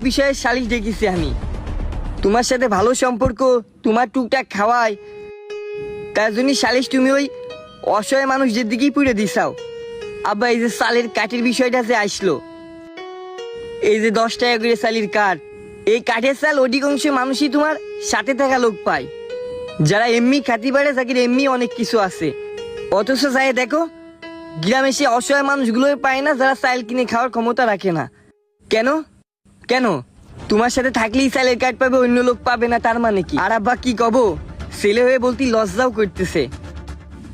বিষয়ে সালিশ ডেকেছি আমি। তোমার সাথে ভালো সম্পর্ক, তোমার টুকটাক খাওয়ায়, তার জন্য সালিশ তুমি ওই অসহায় মানুষদের দিকেই পুড়ে দিছাও। আব্বা এই যে সালের কাঠের বিষয়টা যে আসলো, এই যে 10 টাকা করে সালের কাঠ, এই কাঠের সাল অধিকাংশ মানুষই তোমার সাথে থাকা লোক পায়, যারা এমনি খাতি পারে, যাদের এমনি অনেক কিছু আছে। অথচ যাই দেখো গ্রামে সে অসহায় মানুষগুলোই পায় না, যারা চাল কিনে খাওয়ার ক্ষমতা রাখে না। কেন কেন তোমার সাথে থাকলেই চালের কাঠ পাবে, অন্য লোক পাবে না, তার মানে কি? আর আব্বা কি কব, ছেলে হয়ে বলতে লজ্জাও করতেছে।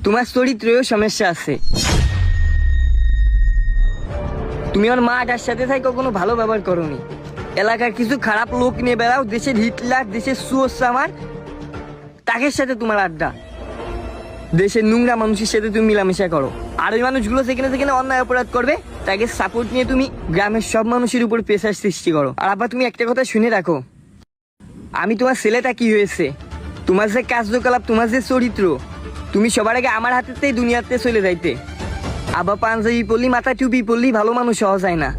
তোমার চরিত্রেও সমস্যা আছে। তুমি আমার মা যার সাথে থাকি কখনো ভালো ব্যবহার করোনি। এলাকার কিছু খারাপ লোক নিয়ে বেড়াও, দেশের হিটলার, দেশের সুসামার, তাদের সাথে তোমার আড্ডা। দেশের নোংরা মানুষের সাথে তুমি মিলামেশা করো, আর ওই মানুষগুলো যেখানে যেখানে অন্যায় অপরাধ করবে তাকে সাপোর্ট নিয়ে তুমি গ্রামের সব মানুষের উপর প্রেসার সৃষ্টি করো। আর আবার তুমি একটা কথা শুনে রাখো, আমি তোমার ছেলেটা কি হয়েছে, তোমার যে কার্যকলাপ, তোমার যে চরিত্র, তুমি সবার আগে আমার হাতেতেই দুনিয়াতে চলে যাইতে। আব্বা পাঞ্জাবি পরলি, মাথা টুপি পরলি ভালো মানুষ হওয়া যায় না।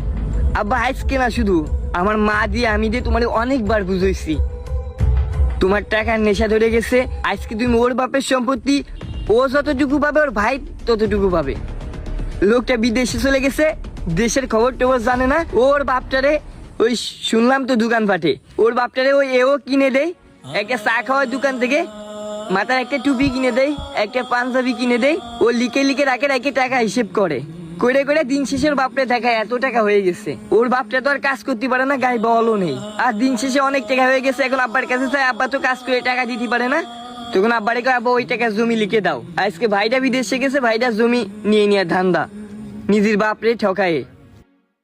আব্বা আজকে না, শুধু আমার মা দিয়ে আমি দিয়ে তোমার অনেকবার বুঝাইছি, তোমার টাকার নেশা ধরে গেছে। আজকে তুমি ওর বাপের সম্পত্তি ও যতটুকু পাবে, ওর ভাই ততটুকু পাবে। লোকটা বিদেশে চলে গেছে, দেশের খবর টবর জানে না। ওর বাপটারে ওই শুনলাম তো দোকান পাঠে, ওর বাপটারে ওই এও কিনে দেয় একটা চা খাওয়ার দোকান থেকে, মাথার একটা টুপি কিনে দেয়, একটা পাঞ্জাবি কিনে দেয়। ও লিখে লিখে রাখে রাখে টাকা হিসেব করে করে করে দিন শেষে ওর বাপটা দেখায় এত টাকা হয়ে গেছে। ওর বাপটা তো আর কাজ করতে পারে না, গায়ে বলও নেই, আর দিন শেষে অনেক টাকা হয়ে গেছে। এখন আব্বার কাছে চাই, আব্বা তো কাজ করে টাকা দিতে পারে না। তখন আব্বারে কয়, আব্বা ওই টাকা জমি লিখে দাও। আজকে ভাইটা বিদেশে গেছে, ভাইটা জমি নিয়ে নিয়ে ধান্দা, নিজের বাপরে ঠকায়ে।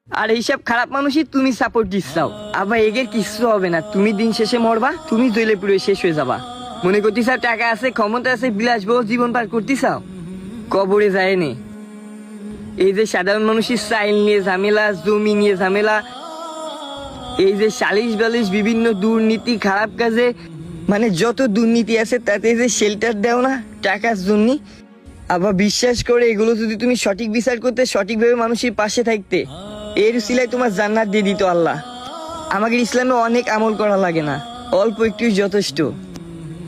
আর এইসব খারাপ মানুষই তুমি সাপোর্ট দিচ্ছাও। আবার এগের কিছু হবে না, তুমি দিন শেষে মরবা, তুমি জেলে পুরো শেষ হয়ে যাবা। মনে করতেছাও টাকা আছে, ক্ষমতা আছে, বিলাসবহুল জীবন পার করতেছাও, কবরে যায় নে। এই যে সাধারণ মানুষের চাইল নিয়ে ঝামেলা, জমি নিয়ে ঝামেলা, এই যে সালিশ বালিশ, বিভিন্ন দুর্নীতি, খারাপ কাজে, মানে যত দুর্নীতি আছে তাতে যে শেল্টার দেও না টাকার জন্য। আবার বিশ্বাস করে এগুলো যদি তুমি সঠিক বিচার করতে, সঠিকভাবে মানুষের পাশে থাকতে, এর উসিলায় তোমার জান্নাত দিয়ে দিত আল্লাহ। আমাদের ইসলামে অনেক আমল করা লাগে না, অল্প একটু যথেষ্ট।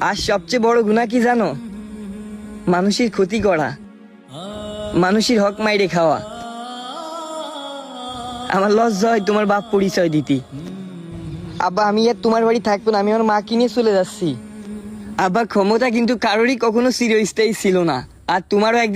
আর সবচেয়ে বড় গুনাহ কি জানো? মানুষের ক্ষতি করা, মানুষের হক মাইরে খাওয়া। আমার লজ্জা হয় তোমার বাপ পরিচয় দিতি। আব্বা আমি আর তোমার বাড়ি থাকবো না, আমি আমার মা কিনে চলে যাচ্ছি। আব্বা ক্ষমতা কিন্তু কারোরই কখনো চিরস্থায়ী ছিল না, আর তোমারও একদিন